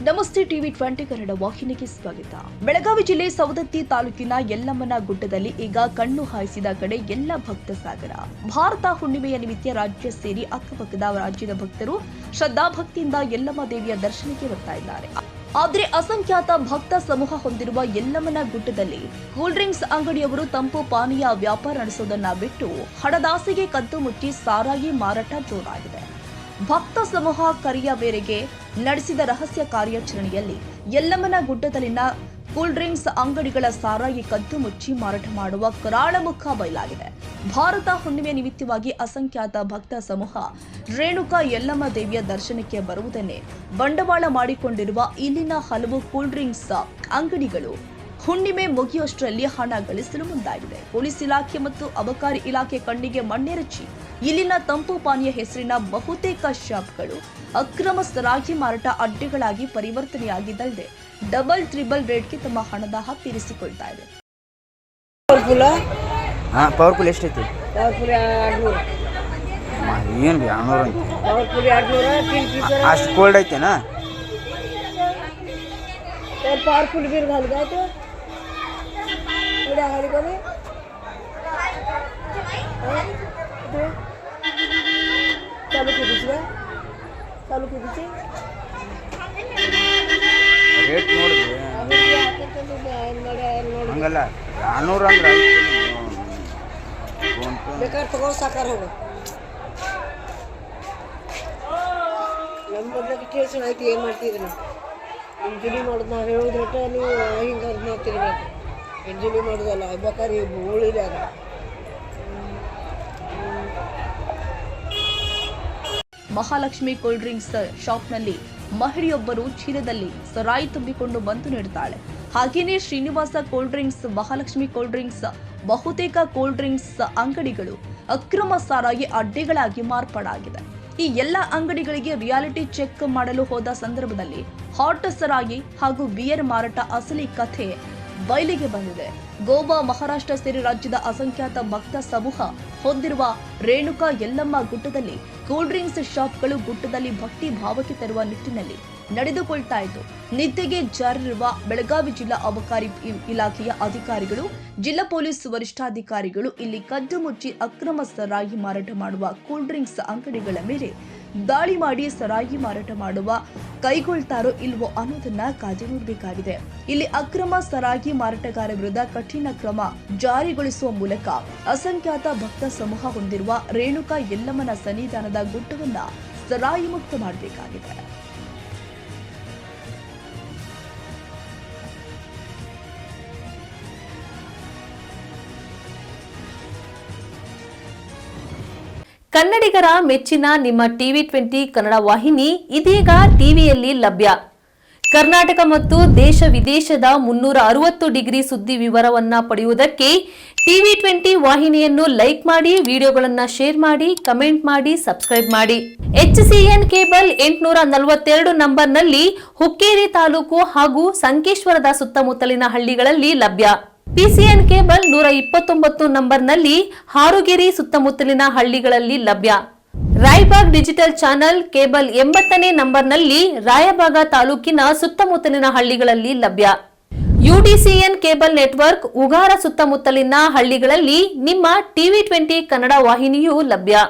ನಮಸ್ತೆ ಟಿವಿ 20 ಕನ್ನಡ ವಾಹಿನಿಗೆ ಸ್ವಾಗತ. ಬೆಳಗಾವಿ ಜಿಲ್ಲೆ ಸವದತ್ತಿ ತಾಲೂಕಿನ ಯಲ್ಲಮ್ಮನ ಗುಡ್ಡದಲ್ಲಿ ಈಗ ಕಣ್ಣು ಹಾಯಿಸಿದ ಕಡೆ ಎಲ್ಲ ಭಕ್ತ ಸಾಗರ. ಭಾರತ ಹುಣ್ಣಿಮೆಯ ನಿಮಿತ್ತ ರಾಜ್ಯ ಸೇರಿ ಅಕ್ಕಪಕ್ಕದ ರಾಜ್ಯದ ಭಕ್ತರು ಶ್ರದ್ಧಾಭಕ್ತಿಯಿಂದ ಯಲ್ಲಮ್ಮ ದೇವಿಯ ದರ್ಶನಕ್ಕೆ ಬರ್ತಾ ಇದ್ದಾರೆ. ಆದರೆ ಅಸಂಖ್ಯಾತ ಭಕ್ತ ಸಮೂಹ ಹೊಂದಿರುವ ಯಲ್ಲಮ್ಮನ ಗುಡ್ಡದಲ್ಲಿ ಕೂಲ್ ಡ್ರಿಂಕ್ಸ್ ಅಂಗಡಿಯವರು ತಂಪು ಪಾನೀಯ ವ್ಯಾಪಾರ ನಡೆಸುವುದನ್ನ ಬಿಟ್ಟು ಹಣದಾಸೆಗೆ ಕದ್ದು ಮುಚ್ಚಿ ಸಾರಾಯಿ ಮಾರಾಟ ಜೋರಾಗಿದೆ. ಭಕ್ತ ಸಮೂಹ ಕರಿಯ ಬೇರೆಗೆ ನಡೆಸಿದ ರಹಸ್ಯ ಕಾರ್ಯಾಚರಣೆಯಲ್ಲಿ ಯಲ್ಲಮ್ಮನ ಗುಡ್ಡದಲ್ಲಿನ ಕೂಲ್ ಡ್ರಿಂಕ್ಸ್ ಅಂಗಡಿಗಳ ಸಾರಾಯಿ ಕದ್ದು ಮುಚ್ಚಿ ಮಾರಾಟ ಮಾಡುವ ಕರಾಳ ಮುಖ ಬಯಲಾಗಿದೆ. ಭಾರತ ಹುಣ್ಣಿಮೆ ನಿಮಿತ್ತವಾಗಿ ಅಸಂಖ್ಯಾತ ಭಕ್ತ ಸಮೂಹ ರೇಣುಕಾ ಯಲ್ಲಮ್ಮ ದೇವಿಯ ದರ್ಶನಕ್ಕೆ ಬರುವುದನ್ನೇ ಬಂಡವಾಳ ಮಾಡಿಕೊಂಡಿರುವ ಇಲ್ಲಿನ ಹಲವು ಕೂಲ್ ಡ್ರಿಂಕ್ಸ್ ಅಂಗಡಿಗಳು ಹುಣ್ಣಿಮೆ ಮುಗಿಯುವಷ್ಟರಲ್ಲಿ ಹಣ ಗಳಿಸಲು ಮುಂದಾಗಿದೆ. ಪೊಲೀಸ್ ಇಲಾಖೆ ಮತ್ತು ಅಬಕಾರಿ ಇಲಾಖೆ ಕಣ್ಣಿಗೆ ಮಣ್ಣೆರಚಿ ಇಲ್ಲಿನ ತಂಪು ಪಾನೀಯ ಹೆಸರಿನ ಬಹುತೇಕ ಶಾಪ್ಗಳು ಅಕ್ರಮ ಸರಾಯಿ ಮಾರಾಟ ಅಡ್ಡೆಗಳಾಗಿ ಪರಿವರ್ತನೆಯಾಗಿದ್ದಲ್ಲದೆ ಡಬಲ್ ಟ್ರಿಬಲ್ ರೇಟ್ಗೆ ತಮ್ಮ ಹಣದಾಹ ತೀರಿಸಿಕೊಳ್ತಾ ಇದೆ. ಪವರ್ಫುಲ್ ಎಷ್ಟೈತಿ? ಏನು ಬಿ 200 ಅಷ್ಟು ಕೋಲ್ಡ್ ಐತೆನಾ? पावरफुल बीर घाल गए तो उड़ा घाली को चालू की पीछे ರೇಟ್ ನೋಡಿದ್ವಿ ಹಂಗಲ್ಲ 200 ಅಂದ್ರೆ बेकार तगो साकार होगा ನಮ್ಮ ಮೊದಲ ಟೇಸ್ಟ್ ಆಯ್ತು. ಏನು ಮಾಡ್ತಿದ್ರಿ ಎಂಜುಲಿ ಮಾಡೋದು? ನಾವು ಹೇಳೋದು ಒಟ್ಟು ನೀವು ಹಿಂಗೆ ಅದು ಮಾಡ್ತಿರ್ಬೇಕು. ಎಂಜುಲಿ ಮಾಡೋದಲ್ಲ ಬೇಕಾದ್ರೆ ಉಳಿದೆ ಅದು. ಮಹಾಲಕ್ಷ್ಮಿ ಕೂಲ್ ಡ್ರಿಂಕ್ಸ್ ಶಾಪ್ನಲ್ಲಿ ಮಹಿಳೆಯೊಬ್ಬರು ಚೀಲದಲ್ಲಿ ಸರಾಯಿ ತುಂಬಿಕೊಂಡು ಬಂದು ನೀಡುತ್ತಾಳೆ. ಹಾಗೆಯೇ Srinivasa cool drinks, Mahalakshmi cool drinks ಬಹುತೇಕ ಕೂಲ್ ಡ್ರಿಂಕ್ಸ್ ಅಂಗಡಿಗಳು ಅಕ್ರಮ ಸಾರಾಯಿ ಅಡ್ಡೆಗಳಾಗಿ ಮಾರ್ಪಾಡಾಗಿದೆ. ಈ ಎಲ್ಲ ಅಂಗಡಿಗಳಿಗೆ ರಿಯಾಲಿಟಿ ಚೆಕ್ ಮಾಡಲು ಹೋದ ಸಂದರ್ಭದಲ್ಲಿ ಹಾಟ್ ಸರಾಯಿ ಹಾಗೂ ಬಿಯರ್ ಮಾರಾಟ ಅಸಲಿ ಕಥೆ ಬಯಲಿಗೆ ಬಂದಿದೆ. ಗೋವಾ, ಮಹಾರಾಷ್ಟ್ರ ಸೇರಿ ರಾಜ್ಯದ ಅಸಂಖ್ಯಾತ ಭಕ್ತ ಸಮೂಹ ಹೊಂದಿರುವ ರೇಣುಕಾ ಯಲ್ಲಮ್ಮ ಗುಡ್ಡದಲ್ಲಿ ಕೂಲ್ ಡ್ರಿಂಕ್ಸ್ ಶಾಪ್ಗಳು ಗುಡ್ಡದಲ್ಲಿ ಭಕ್ತಿ ಭಾವಕ್ಕೆ ತರುವ ನಿಟ್ಟಿನಲ್ಲಿ ನಡೆದುಕೊಳ್ತಾ ಇದ್ದು, ನಿದ್ದೆಗೆ ಜಾರಿರುವ ಬೆಳಗಾವಿ ಜಿಲ್ಲಾ ಅಬಕಾರಿ ಇಲಾಖೆಯ ಅಧಿಕಾರಿಗಳು, ಜಿಲ್ಲಾ ಪೊಲೀಸ್ ವರಿಷ್ಠಾಧಿಕಾರಿಗಳು ಇಲ್ಲಿ ಕದ್ದು ಮುಚ್ಚಿ ಅಕ್ರಮ ಸರಾಯಿ ಮಾರಾಟ ಮಾಡುವ ಕೂಲ್ ಡ್ರಿಂಕ್ಸ್ ಅಂಗಡಿಗಳ ಮೇಲೆ ದಾಳಿ ಮಾಡಿ ಸರಾಯಿ ಮಾರಾಟ ಮಾಡುವ ಕೈಗೊಳ್ತಾರೋ ಇಲ್ವೋ ಅನ್ನೋದನ್ನ ಕಾದು ನೋಡಬೇಕಾಗಿದೆ. ಇಲ್ಲಿ ಅಕ್ರಮ ಸರಾಯಿ ಮಾರಾಟಗಾರ ವಿರುದ್ಧ ಕಠಿಣ ಕ್ರಮ ಜಾರಿಗೊಳಿಸುವ ಮೂಲಕ ಅಸಂಖ್ಯಾತ ಭಕ್ತ ಸಮೂಹ ಹೊಂದಿರುವ ರೇಣುಕಾ ಯಲ್ಲಮ್ಮನ ಸನ್ನಿಧಾನದ ಗುಡ್ಡವನ್ನ ಸರಾಯಿ ಮುಕ್ತ ಮಾಡಬೇಕಾಗಿದೆ. ಕನ್ನಡಿಗರ ಮೆಚ್ಚಿನ ನಿಮ್ಮ ಟಿವಿ 20 ಕನ್ನಡ ವಾಹಿನಿ ಇದೀಗ ಟಿವಿಯಲ್ಲಿ ಲಭ್ಯ. ಕರ್ನಾಟಕ ಮತ್ತು ದೇಶ ವಿದೇಶದ 360 ಡಿಗ್ರಿ ಸುದ್ದಿ ವಿವರವನ್ನ ಪಡೆಯುವುದಕ್ಕೆ ಟಿವಿ 20 ವಾಹಿನಿಯನ್ನು ಲೈಕ್ ಮಾಡಿ, ವಿಡಿಯೋಗಳನ್ನು ಶೇರ್ ಮಾಡಿ, ಕಮೆಂಟ್ ಮಾಡಿ, ಸಬ್ಸ್ಕ್ರೈಬ್ ಮಾಡಿ. HCN ಕೇಬಲ್ 842 ನಂಬರ್ನಲ್ಲಿ ಹುಕ್ಕೇರಿ ತಾಲೂಕು ಹಾಗೂ ಸಂಕೇಶ್ವರದ ಸುತ್ತಮುತ್ತಲಿನ ಹಳ್ಳಿಗಳಲ್ಲಿ ಲಭ್ಯ. PCN ಕೇಬಲ್ 129 ನಂಬರ್ನಲ್ಲಿ ಹಾರುಗೆರೆ ಸುತ್ತಮುತ್ತಲಿನ ಹಳ್ಳಿಗಳಲ್ಲಿ ಲಭ್ಯ. ರಾಯಬಾಗ್ ಡಿಜಿಟಲ್ ಚಾನೆಲ್ ಕೇಬಲ್ 80ನೇ ನಂಬರ್ನಲ್ಲಿ ರಾಯಬಾಗ ತಾಲೂಕಿನ ಸುತ್ತಮುತ್ತಲಿನ ಹಳ್ಳಿಗಳಲ್ಲಿ ಲಭ್ಯ. UDCN ಕೇಬಲ್ ನೆಟ್ವರ್ಕ್ ಉಗಾರ ಸುತ್ತಮುತ್ತಲಿನ ಹಳ್ಳಿಗಳಲ್ಲಿ ನಿಮ್ಮ ಟಿವಿ 20 ಕನ್ನಡ ವಾಹಿನಿಯೂ ಲಭ್ಯ.